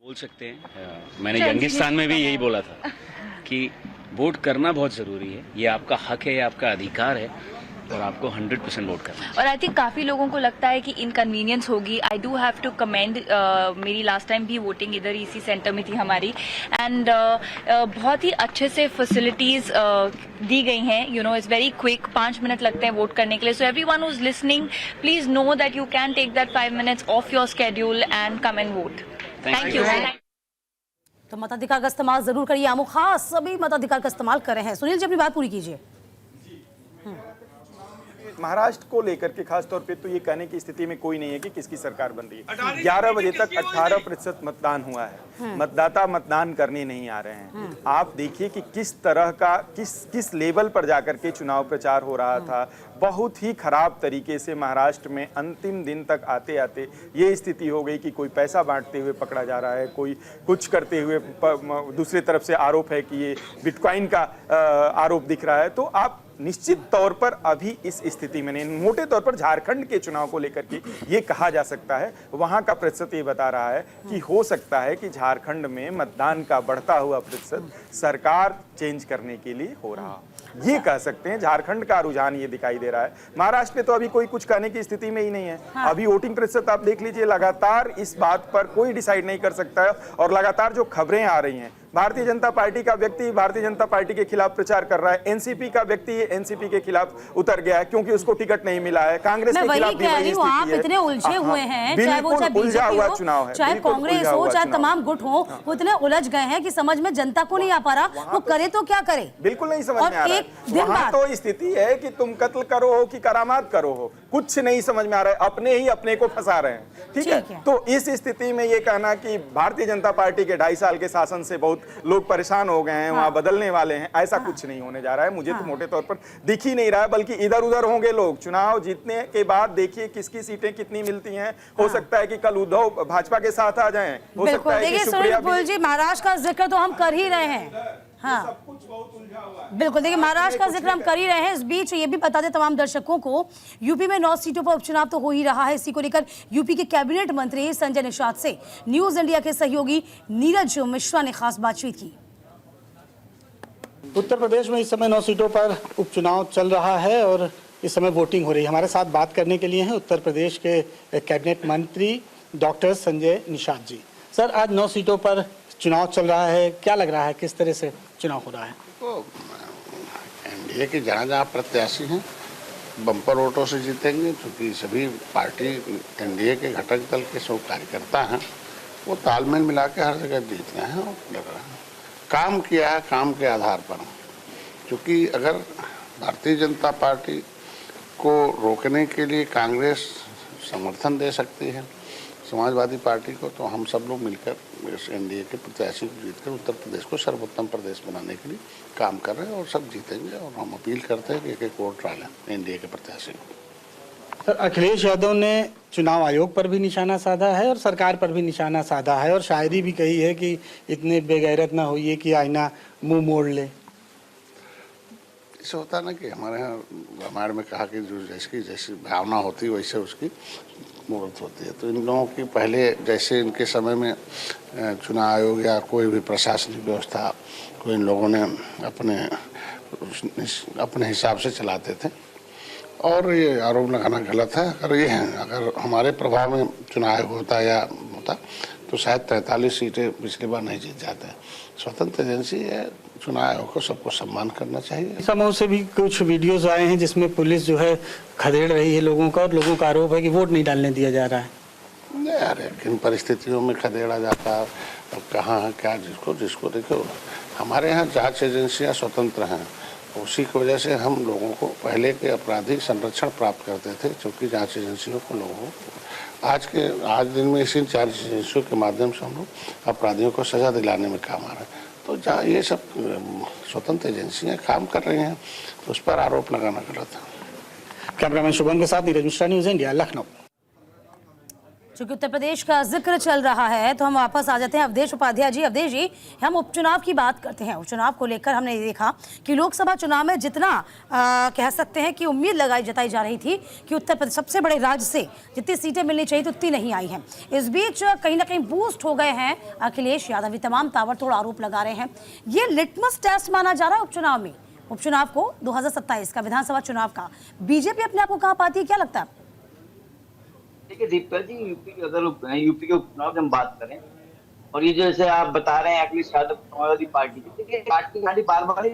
बोल सकते हैं। मैंने यंगिस्तान में भी यही बोला था कि वोट करना बहुत ज़रूरी है, ये आपका हक है, ये आपका अधिकार है। और आपको 100% वोट करना है। और आई थिंक काफ़ी लोगों को लगता है कि इनकन्वीनियंस होगी। I do have to commend, मेरी लास्ट टाइम भी वोटिंग इधर इसी सेंटर में थी हमारी, एंड बहुत ही अच्छे से फैसिलिटीज़ दी गई हैं। You know it's very quick, 5 minute लगते हैं वोट करने के लिए। So everyone who is listening, please know that you can take that 5 minutes of your schedule and come and vote. Thank you. तो मताधिकार का इस्तेमाल जरूर करिए। आमो खास सभी मताधिकार का इस्तेमाल कर रहे हैं। सुनील जी अपनी बात पूरी कीजिए। महाराष्ट्र को लेकर के खास तौर पे तो ये कहने की स्थिति में कोई नहीं है कि किसकी सरकार बन रही है। 11 बजे तक 18% मतदान हुआ है। मतदाता मतदान करने नहीं आ रहे हैं। आप देखिए कि किस तरह का किस लेवल पर जाकर के चुनाव प्रचार हो रहा था। बहुत ही खराब तरीके से महाराष्ट्र में अंतिम दिन तक आते आते ये स्थिति हो गई कि कोई पैसा बांटते हुए पकड़ा जा रहा है, कोई कुछ करते हुए, दूसरी तरफ से आरोप है कि ये बिटकॉइन का आरोप दिख रहा है। तो आप निश्चित तौर पर अभी इस स्थिति में नहीं, मोटे तौर पर झारखंड के चुनाव को लेकर के ये कहा जा सकता है, वहां का प्रतिशत ये बता रहा है कि हो सकता है कि झारखंड में मतदान का बढ़ता हुआ प्रतिशत सरकार चेंज करने के लिए हो रहा, ये कह सकते हैं। झारखंड का रुझान ये दिखाई दे रहा है। महाराष्ट्र में तो अभी कोई कुछ कहने की स्थिति में ही नहीं है। हाँ। अभी वोटिंग प्रतिशत आप देख लीजिए, लगातार इस बात पर कोई डिसाइड नहीं कर सकता है। और लगातार जो खबरें आ रही हैं, भारतीय जनता पार्टी का व्यक्ति भारतीय जनता पार्टी के खिलाफ प्रचार कर रहा है, एनसीपी का व्यक्ति एनसीपी के खिलाफ उतर गया है क्योंकि उसको टिकट नहीं मिला है, कांग्रेस के खिलाफ भी वही स्थिति है। आप इतने उलझे हुए हैं, चाहे वो उलझा हुआ चुनाव है, चाहे कांग्रेस हो, चाहे तमाम गुट हो, वो इतने उलझ गए हैं कि समझ में जनता को नहीं आ पा रहा वो करे तो क्या करे। बिल्कुल नहीं समझ में आ रहा है। वहां तो स्थिति है कि तुम कत्ल करो हो कि करामात करो हो, कुछ नहीं समझ में आ रहा है। अपने ही अपने को फंसा रहे हैं। ठीक है। तो इस स्थिति में ये कहना कि भारतीय जनता पार्टी के 2.5 साल के शासन से बहुत लोग परेशान हो गए हैं, वहां बदलने वाले हैं, ऐसा कुछ नहीं होने जा रहा है। मुझे तो मोटे तौर पर दिख ही नहीं रहा है, बल्कि इधर उधर होंगे लोग। चुनाव जीतने के बाद देखिए किसकी सीटें कितनी मिलती हैं। हो सकता है कि कल उद्धव भाजपा के साथ आ जाएं, हो सकता है कि सुप्रिया जी, महाराष्ट्र का जिक्र तो हम कर ही रहे हैं। हाँ, सब कुछ बहुत उलझा हुआ है। बिल्कुल, देखिए महाराष्ट्र का जिक्र हम कर ही रहे हैं। इस बीच ये भी बता दें तमाम दर्शकों को, यूपी में 9 सीटों पर उपचुनाव तो हो ही रहा है। इसी को लेकर यूपी के कैबिनेट मंत्री संजय निषाद से न्यूज इंडिया के सहयोगी नीरज मिश्रा ने खास बातचीत की। उत्तर प्रदेश में इस समय 9 सीटों पर उपचुनाव चल रहा है और इस समय वोटिंग हो रही है। हमारे साथ बात करने के लिए हैं उत्तर प्रदेश के कैबिनेट मंत्री डॉक्टर संजय निषाद जी। सर, आज 9 सीटों पर चुनाव चल रहा है, क्या लग रहा है, किस तरह से चुनाव हो रहा है? तो एनडीए के जहाँ प्रत्याशी हैं बम्पर वोटों से जीतेंगे, क्योंकि सभी पार्टी एनडीए के घटक दल के सब कार्यकर्ता हैं, वो तालमेल मिला के हर जगह जीत गए हैं और लग रहा है। काम किया है, काम के आधार पर, क्योंकि अगर भारतीय जनता पार्टी को रोकने के लिए कांग्रेस समर्थन दे सकती है समाजवादी पार्टी को, तो हम सब लोग मिलकर इस एनडीए के प्रत्याशी को जीतकर उत्तर प्रदेश को सर्वोत्तम प्रदेश बनाने के लिए काम कर रहे हैं और सब जीतेंगे। और हम अपील करते हैं कि एक एक वोट डालें एनडीए के प्रत्याशी को। सर, अखिलेश यादव ने चुनाव आयोग पर भी निशाना साधा है और सरकार पर भी निशाना साधा है और शायरी भी कही है कि इतने बेगैरत ना होइए कि आईना मुंह मोड़ ले। इससे होता है ना कि हमारे यहाँ रामायण में कहा कि जो जैसी भावना होती है वैसे उसकी मूर्त होती है। तो इन लोगों की पहले जैसे इनके समय में चुनाव आयोग या कोई भी प्रशासनिक व्यवस्था को इन लोगों ने अपने हिसाब से चलाते थे और ये आरोप लगाना गलत है। अगर हमारे प्रभाव में चुनाव आयोग होता या होता तो शायद 43 सीटें पिछली बार नहीं जीत जाते। स्वतंत्र एजेंसी है, चुनाव आयोग को सबको सम्मान करना चाहिए। समूह से भी कुछ वीडियोस आए हैं जिसमें पुलिस जो है खदेड़ रही है लोगों का और लोगों का आरोप है कि वोट नहीं डालने दिया जा रहा है। नहीं अरे, किन परिस्थितियों में खदेड़ा जाता है और कहाँ है क्या, जिसको देखो हमारे यहाँ जांच एजेंसियाँ स्वतंत्र हैं, उसी की वजह से हम लोगों को पहले के अपराधी संरक्षण प्राप्त करते थे, क्योंकि जांच एजेंसियों को लोगों को आज दिन में इसी जांच एजेंसियों के माध्यम से हम लोग अपराधियों को सजा दिलाने में काम आ रहा है। तो जहाँ ये सब स्वतंत्र एजेंसियां काम कर रही हैं तो उस पर आरोप लगाना गलत है। कैमरामैन शुभम के साथ नीरज मिश्रा, न्यूज इंडिया, लखनऊ। चूंकि उत्तर प्रदेश का जिक्र चल रहा है तो हम वापस आ जाते हैं अवधेश उपाध्याय जी। अवधेश जी, हम उपचुनाव की बात करते हैं। उपचुनाव को लेकर हमने देखा कि लोकसभा चुनाव में जितना कह सकते हैं कि उम्मीद जताई जा रही थी कि उत्तर प्रदेश सबसे बड़े राज्य से जितनी सीटें मिलनी चाहिए तो उतनी नहीं आई हैं। इस बीच कहीं ना कहीं बूस्ट हो गए हैं अखिलेश यादव भी, तमाम ताबड़तोड़ आरोप लगा रहे हैं। ये लिटमस टेस्ट माना जा रहा है उपचुनाव में उपचुनाव को 2027 का विधानसभा चुनाव का, बीजेपी अपने आप को कहां पाती है, क्या लगता है? देखिए दीपिका जी, यूपी के उपचुनाव की हम बात करें और ये जैसे आप बता रहे हैं अखिलेश यादव समाजवादी पार्टी की, देखिए पार्टी खाली बार बार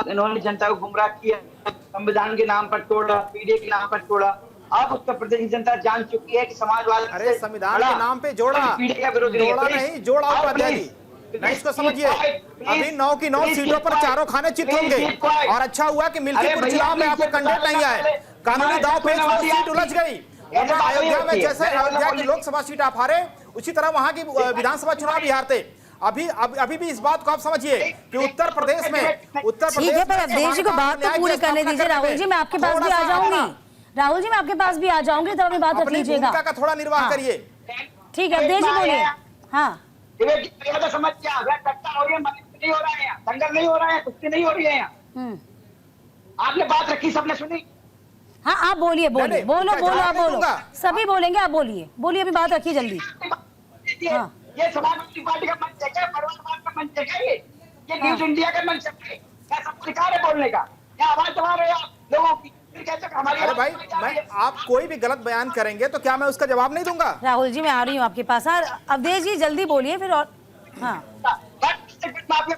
इन्होंने जनता को गुमराह किया, संविधान के नाम पर तोड़ा, पीडीए के नाम पर तोड़ा। अब उत्तर प्रदेश की जनता जान चुकी है कि समाजवादी, अरे संविधान के नाम पे जोड़ा, जोड़ा नहीं, जोड़ा उपाध्याय जी, नहीं इसको समझिए। अभी 9 की 9 सीटों पर चारों खाने चित होंगे और अच्छा हुआ कि मिल्कीपुर चुनाव में आपको कैंडिडेट नहीं आए, कानूनी दाव पेच में सीट उलझ गई। अयोध्या में जैसे अयोध्या की लोकसभा सीट आप हारे, उसी तरह वहां की विधानसभा चुनाव भी हारते। अभी भी इस बात को आप समझिए कि उत्तर प्रदेश में ठीक है, पर अवधेश जी को बात तो पूरी करने दीजिए। राहुल जी मैं आपके पास भी आ जाऊंगी, राहुल जी मैं आपके पास भी आ जाऊंगी, तब अपनी बात रख लीजिएगा। का थोड़ा निर्वाह करिए। ठीक है अवधेश जी बोलिए। हाँ समझ क्या हो रही है, नहीं हो रहा है, दंगल नहीं हो रहा है, कुश्ती नहीं हो रही है यहाँ। आपने बात रखी, सबने सुनी। हाँ आप बोलिए, बोलिए, बोलो बोलो, आप बोलो, सभी बोलेंगे, आप बोलिए, बोलिए, अभी बात रखिए जल्दी। ये समाजवादी पार्टी का मंच है क्या, परिवारवाद का मंच है क्या, ये न्यूज इंडिया का मंच है क्या, सबको अधिकार है बोलने का, क्या आवाज दबा रहे हो आप लोगों की? अरे भाई, मैं आप कोई भी गलत बयान करेंगे तो क्या मैं उसका जवाब नहीं दूंगा? राहुल जी मैं आ रही हूँ आपके पास। अवधेश जी जल्दी बोलिए फिर। और हाँ समाजवादी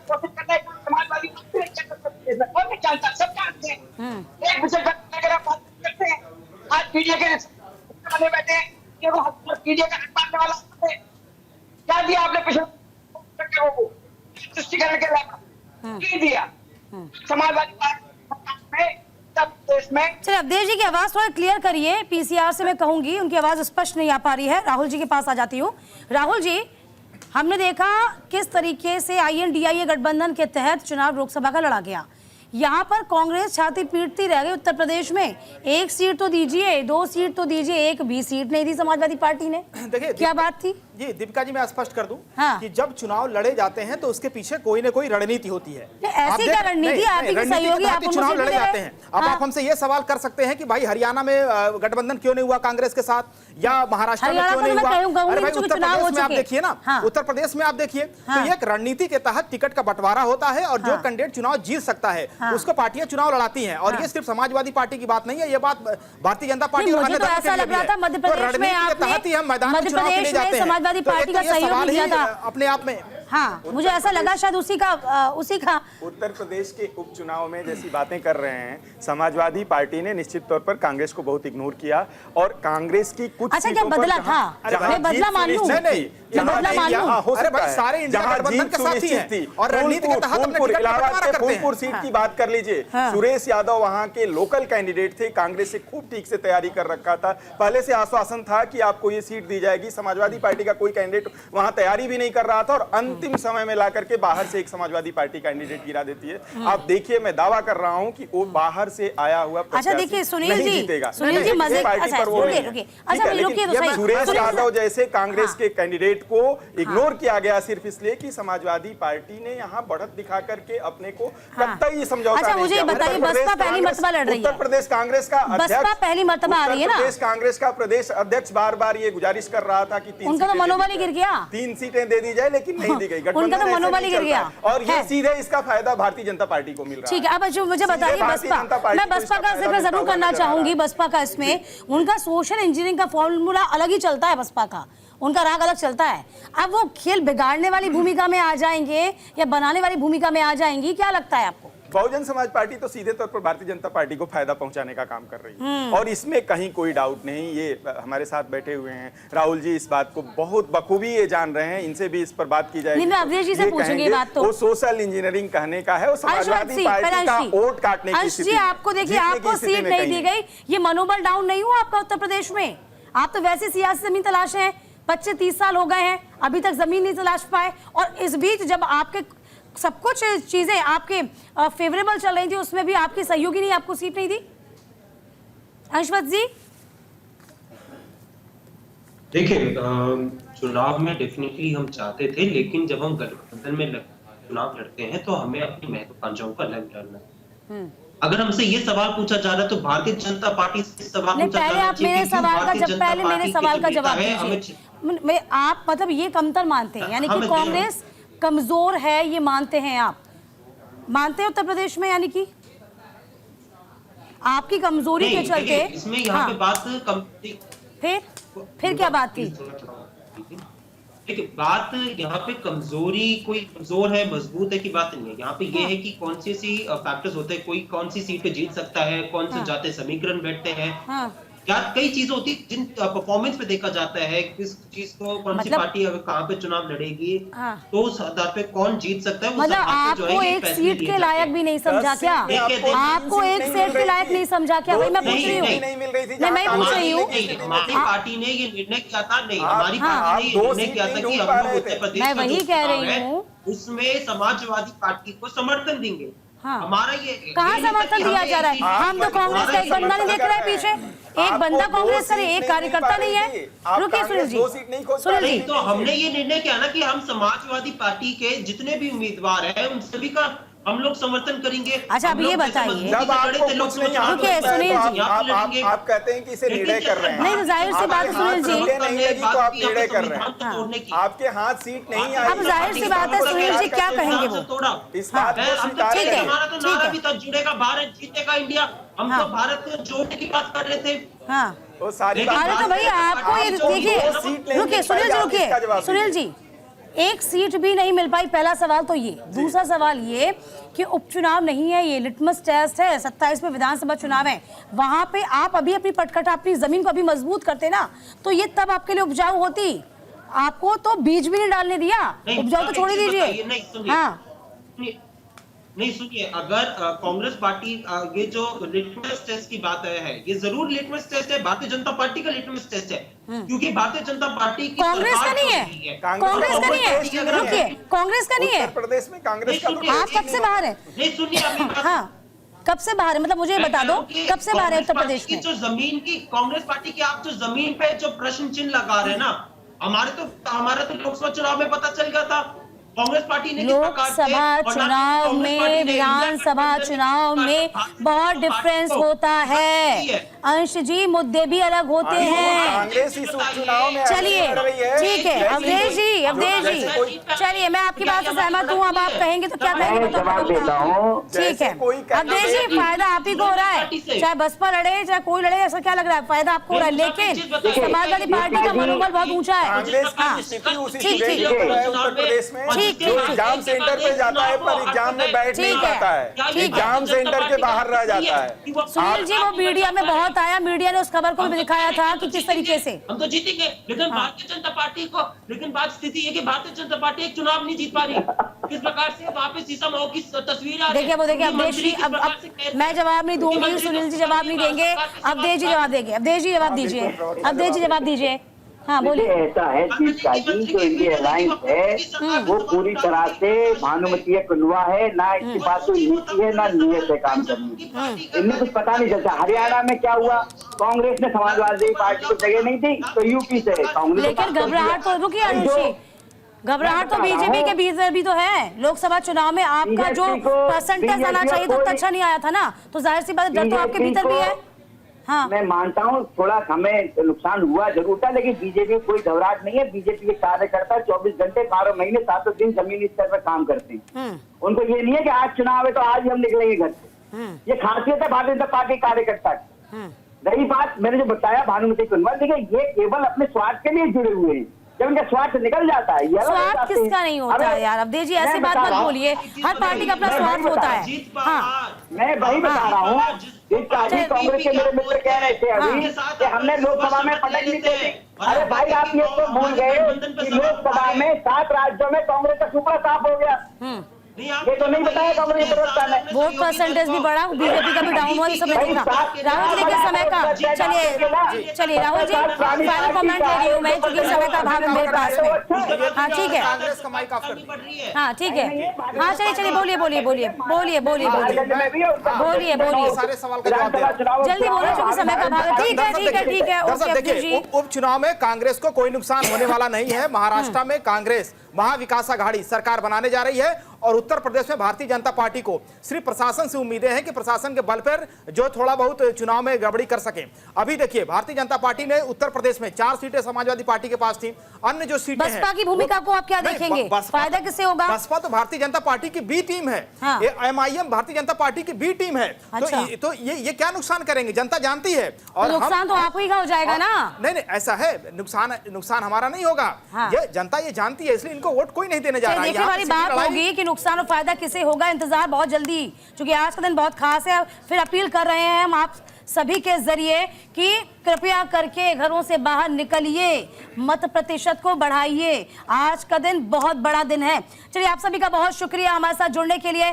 सब जानते हैं, एक विषय अगर आप बात करते हैं, आज पीडीए के बने बैठे हैं, पीडीए का मानने वाला क्या दिया आपने पिछले को तुष्टिकरण के लिए दिया समाजवादी पार्टी में? चलिए अवधेश जी की आवाज थोड़ा क्लियर करिए, पीसीआर से मैं कहूंगी, उनकी आवाज स्पष्ट नहीं आ पा रही है। राहुल जी के पास आ जाती हूँ। राहुल जी, हमने देखा किस तरीके से INDIA गठबंधन के तहत चुनाव लोकसभा का लड़ा गया। यहाँ पर कांग्रेस छाती पीटती रह गई उत्तर प्रदेश में, 1 सीट तो दीजिए, 2 सीट तो दीजिए, 1 भी सीट नहीं दी समाजवादी पार्टी ने। देखिए क्या बात थी जी दीपिका जी, मैं स्पष्ट कर दूं हाँ। कि जब चुनाव लड़े जाते हैं तो उसके पीछे कोई न कोई रणनीति होती है। ऐसी क्या रणनीति? आप ही के सहयोगी आप चुनाव लड़े जाते हैं। अब आप हमसे ये सवाल कर सकते हैं कि भाई हरियाणा में गठबंधन क्यों नहीं हुआ कांग्रेस के साथ, या महाराष्ट्र में क्यों नहीं हुआ? अरे भाई उत्तर प्रदेश में आप देखिए ना, उत्तर प्रदेश में आप देखिए तो एक रणनीति के तहत टिकट का बंटवारा होता है और जो कैंडिडेट चुनाव जीत सकता है उसको पार्टियां चुनाव लड़ाती हैं। और ये सिर्फ समाजवादी पार्टी की बात नहीं है, ये बात भारतीय जनता पार्टी और अन्य दलों के लिए भी है। मध्य प्रदेश में समाजवादी पार्टी का सहयोग दिया था अपने आप में। हाँ मुझे ऐसा लगा शायद उसी का उत्तर प्रदेश के उपचुनाव में जैसी बातें कर रहे हैं, समाजवादी पार्टी ने निश्चित तौर पर कांग्रेस को बहुत इग्नोर किया और कांग्रेस की कुछ अच्छा क्या बदला था? मैं बदला मान लूं? नहीं, अरे भाई सारे इंडिया गठबंधन के साथी हैं और रणनीति के तहत अपने टिकट बंटवारा करते हैं। फूलपुर सीट की बात कर लीजिए, सुरेश यादव वहां के लोकल कैंडिडेट थे, कांग्रेस से खूब ठीक से तैयारी कर रखा था, पहले से आश्वासन था कि आपको ये सीट दी जाएगी। समाजवादी पार्टी का कोई कैंडिडेट वहां तैयारी भी नहीं कर रहा था और अंतिम समय में ला करके बाहर से एक समाजवादी पार्टी कैंडिडेट गिरा देती है। आप देखिए, मैं दावा कर रहा हूं कि वो बाहर से आया हुआ देखिए सुनील जी पार्टी पर वो नहीं। सुरेश यादव जैसे कांग्रेस के कैंडिडेट को इग्नोर किया गया सिर्फ इसलिए कि समाजवादी पार्टी ने यहाँ बढ़त दिखा करके अपने को कतई समझौता नहीं किया। बताइए, बसपा पहली मर्तबा लड़ रही है, उत्तर प्रदेश कांग्रेस का बसपा पहली मर्तबा आ रही है ना। प्रदेश कांग्रेस का प्रदेश अध्यक्ष बार बार ये गुजारिश कर रहा था कि उनका तो मनोबल ही गिर गया, 3 सीटें दे दी जाए, लेकिन नहीं दी गई। उनका तो मनोबल ही गिर गया और ये सीधे इसका फायदा भारतीय जनता पार्टी को मिल रहा है। ठीक है, अब मुझे बताइए बसपा, मैं बसपा का जिक्र जरूर करना चाहूंगी। बसपा का इसमें उनका सोशल इंजीनियरिंग का फॉर्मूला अलग ही चलता है, बसपा का उनका राग अलग चलता है। अब वो खेल बिगाड़ने वाली भूमिका में आ जाएंगे या बनाने वाली भूमिका में आ जाएंगी, क्या लगता है आपको? बहुजन समाज पार्टी तो सीधे तौर पर भारतीय जनता पार्टी को फायदा पहुंचाने का काम कर रही है और इसमें कहीं कोई डाउट नहीं। ये हमारे साथ बैठे हुए हैं राहुल जी, इस बात को बहुत बखूबी ये जान रहे हैं, इनसे भी इस पर बात की जाएगी। मैं अवधेश जी से पूछूंगी बात तो। वो सोशल इंजीनियरिंग कहने का है, वो समाजवादी पार्टी का वोट काटने की स्थिति। आपको देखिए, आपको सीट नहीं दी गई, ये मनोबल डाउन नहीं हुआ आपका उत्तर प्रदेश में? आप तो वैसे सियासी जमीन तलाश है, 25-30 साल हो गए हैं, अभी तक जमीन नहीं तलाश पाए, और इस बीच जब आपके सब कुछ चीजें आपके फेवरेबल चल रही थी, उसमें भी आपकी सहयोगी नहीं आपको सीट नहीं दी। अंशवत जी देखिए, चुनाव में डेफिनेटली हम चाहते थे, लेकिन जब हम गठबंधन में चुनाव लड़ते हैं तो हमें अपनी महत्वाकांक्षाओं का लग लड़ना है। अगर हमसे ये सवाल पूछा जा रहा है तो भारतीय जनता पार्टी से सवाल पूछा जा रहा है। पहले मेरे सवाल का जवाब दीजिए। आप मतलब ये कमतर मानते हैं, यानी कि कांग्रेस कमजोर है, ये मानते हैं आप? मानते हैं उत्तर प्रदेश में, यानी कि आपकी कमजोरी के चलते। इसमें यहाँ पे बात फिर क्या बात थी? देखिए, बात यहाँ पे कमजोरी, कोई कमजोर है मजबूत है की बात नहीं है। यहाँ पे ये है कि कौन सी फैक्टर्स होते हैं, कोई कौन सी सीट पे जीत सकता है, कौन से जाते समीकरण बैठते हैं, या कई चीजें होती है जिन परफॉर्मेंस पे देखा जाता है, किस चीज को कौन सी पार्टी अगर कहाँ पे चुनाव लड़ेगी तो उस आधार पे कौन जीत सकता है। मतलब आपको एक सीट के लायक भी नहीं समझा क्या? आपको एक सीट के लायक नहीं समझा क्या? वही मैं पूछ रही हूँ। मैं पूछ रही हूँ, हमारी पार्टी ने ये निर्णय किया था, नहीं हमारी पार्टी ने ये निर्णय किया था कि हम लोग उत्तर प्रदेश मैं वही कह रही हूँ, उसमें समाजवादी पार्टी को समर्थन देंगे। हमारा ये कहाँ समर्थन दिया जा रहा है? हम तो कांग्रेस का एक बंदा नहीं देख रहे हैं पीछे, एक बंदा कांग्रेस का एक कार्यकर्ता नहीं है। रुकिए सुनील जी, सुनील जी, तो हमने ये निर्णय किया ना कि हम समाजवादी पार्टी के जितने भी उम्मीदवार हैं उन सभी का हम लोग समर्थन करेंगे। अच्छा अब ये बताइए, जब आपको कुछ नहीं आता रुकिए सुनील जी, आप कहते हैं कि इसे निर्णय कर रहे हैं। नहीं तो जाहिर सी बात है सुनील जी, नहीं लगी तो आप निर्णय कर रहे हैं, आपके हाथ सीट नहीं आई। अब जाहिर सी बात है सुनील जी क्या कहेंगे वो? इस बात को स्वीकार ठीक है, हमारा तो नारा भी था, जुड़ेगा भारत, जीतेगा इंडिया। हम तो भारत को जोड़ने की बात कर रहे थे। हाँ वो सारी अरे तो भैया आपको ये देखिए, रुकिए सुनील जी, रुकिए सुनील जी, एक सीट भी नहीं मिल पाई, पहला सवाल तो ये। दूसरा सवाल ये कि उपचुनाव नहीं है, ये लिटमस टेस्ट है। 27 में विधानसभा चुनाव है, वहां पे आप अभी अपनी पटकट, अपनी जमीन को अभी मजबूत करते ना, तो ये तब आपके लिए उपजाऊ होती। आपको तो बीज भी नहीं डालने दिया, उपजाऊ तो छोड़ ही दीजिए। हाँ नहीं सुनिए, अगर कांग्रेस पार्टी ये जो लिटमस टेस्ट की बात है, ये जरूर लिटमस टेस्ट है, भारतीय जनता पार्टी का लिटमस टेस्ट है, क्योंकि भारतीय जनता पार्टी की कांग्रेस का नहीं है, कांग्रेस का नहीं है, रुकिए, कांग्रेस का नहीं है। उत्तर प्रदेश में कांग्रेस का आप कब से बाहर है? नहीं सुनिए, हाँ कब से बाहर है, मतलब मुझे बता दो कब से बाहर है उत्तर प्रदेश में? जो जमीन की कांग्रेस पार्टी की आप जो जमीन पे जो प्रश्न चिन्ह लगा रहे हैं ना, हमारा तो लोकसभा चुनाव में पता चल गया था। कांग्रेस पार्टी ने लोकसभा चुनाव में, विधानसभा चुनाव में बहुत डिफरेंस होता है अंश जी, मुद्दे भी अलग होते हैं। चलिए ठीक है अवधेश जी, अवधेश जी चलिए, मैं आपकी बात से सहमत हूँ। अब आप कहेंगे तो क्या कहेंगे? ठीक है अवधेश जी, फायदा आप ही को हो रहा है, चाहे बसपा लड़े चाहे कोई लड़े, ऐसा क्या लग रहा है? फायदा आपको हो रहा है, लेकिन समाजवादी पार्टी का मनोबल बहुत ऊंचा है। ठीक ठीक एग्जाम सेंटर पे जाता है पर एग्जाम में बैठ नहीं पाता है, एग्जाम सेंटर के बाहर रह जाता है। सुनील जी वो मीडिया में बहुत आया, मीडिया ने उस खबर को भी दिखाया था कि किस तरीके से हम तो जीतेंगे, लेकिन भारतीय जनता पार्टी को, लेकिन बात स्थिति है कि भारतीय जनता पार्टी एक चुनाव नहीं जीत पा रही। किस प्रकार से वहाँ पे शीशा मऊ की तस्वीर आ रही है। देखिए वो देखिए अवधेश जी, अब मैं जवाब नहीं दूंगी, सुनील जी जवाब नहीं देंगे, अवधेश जी जवाब देंगे। अवधेश जी जवाब दीजिए, अवधेश जी जवाब दीजिए। हाँ बोलिए। ऐसा है कि जो इंडिया अलायंस है वो पूरी तरह से भानुमती कुंडवा है, ना इसके पास कोई नीति है ना नीयत है काम करनी। इनमें कुछ पता नहीं चलता। हरियाणा में क्या हुआ, कांग्रेस ने समाजवादी पार्टी को जगह नहीं दी तो यूपी से कांग्रेस। लेकिन घबराहट तो, रुकिए अनुषी, घबराहट तो बीजेपी के भीतर भी तो है। लोकसभा चुनाव में आपका जो परसेंटेज आना चाहिए तो अच्छा नहीं आया था ना, तो जाहिर सी बात डर तो आपके भीतर भी है। हाँ मैं मानता हूँ थोड़ा हमें नुकसान हुआ जरूर था, लेकिन बीजेपी कोई घबराहट नहीं है। बीजेपी के कार्यकर्ता 24 घंटे 12 महीने 7 दिन जमीनी स्तर पर काम करते हैं। उनको ये नहीं है कि आज चुनाव है तो आज ही हम निकलेंगे घर से। ये खासियत है भारतीय जनता पार्टी कार्यकर्ता की। रही बात मैंने जो बताया भानुमती कुंडवा, देखिए ये केवल अपने स्वार्थ के लिए जुड़े हुए हैं, जब उनका स्वार्थ निकल जाता है। स्वार्थ किसका नहीं होता है यार? अवधेश जी ऐसी बात मत बोलिए, हर पार्टी का अपना स्वार्थ होता है। हाँ मैं वही बता रहा हूँ, कांग्रेस के मेरे मित्र कह रहे थे अभी कि हमने लोकसभा में पटक नहीं दी। अरे भाई आप ये तो भूल गए कि लोकसभा में 7 राज्यों में कांग्रेस का सुपड़ा साफ हो गया। ये तो नहीं बताया कांग्रेस प्रवक्ता ने। वोट परसेंटेज भी बढ़ा, बीजेपी का भी डाउन हुआ, ये सब नहीं देखा। राहुल जी के समय का, चलिए राहुल जी फाइनल कमेंट ले रही हूँ मैं, क्योंकि समय का अभाव है मेरे पास में। हाँ ठीक है, हाँ ठीक है, हाँ चलिए बोलिए सारे सवाल का जवाब दे रहा हूं। जल्दी बोलो क्योंकि समय का अभाव है। ठीक है देखिए उपचुनाव में कांग्रेस को कोई नुकसान होने वाला नहीं है। महाराष्ट्र में कांग्रेस महाविकास आघाड़ी सरकार बनाने जा रही है और उत्तर प्रदेश में भारतीय जनता पार्टी को सिर्फ प्रशासन से उम्मीदें हैं कि प्रशासन के बल पर जो थोड़ा बहुत चुनाव में गड़बड़ी कर सके। अभी देखिए भारतीय जनता पार्टी ने उत्तर प्रदेश में 4 सीटें समाजवादी पार्टी के पास थी, अन्य जो सीटें हैं बसपा की भूमिका को आप क्या देखेंगे? फायदा किससे होगा? बसपा तो भारतीय जनता पार्टी की बी टीम है। हाँ। MIM भारतीय जनता पार्टी की बी टीम है। अच्छा। तो ये क्या नुकसान करेंगे, जनता जानती है। और नुकसान तो आप ही का हो जाएगा ना। नहीं ऐसा है, नुकसान हमारा नहीं होगा। हाँ। ये जनता ये जानती है, इसलिए इनको वोट कोई नहीं देने जा रहा है। देखने वाली बात होगी कि नुकसान और फायदा किसे होगा, इंतजार बहुत जल्दी, क्योंकि आज का दिन बहुत खास है। फिर अपील कर रहे हैं हम आप सभी के जरिए कि कृपया करके घरों से बाहर निकलिए, मत प्रतिशत को बढ़ाइए। आज का दिन बहुत बड़ा दिन है। चलिए आप सभी का बहुत शुक्रिया हमारे साथ जुड़ने के लिए।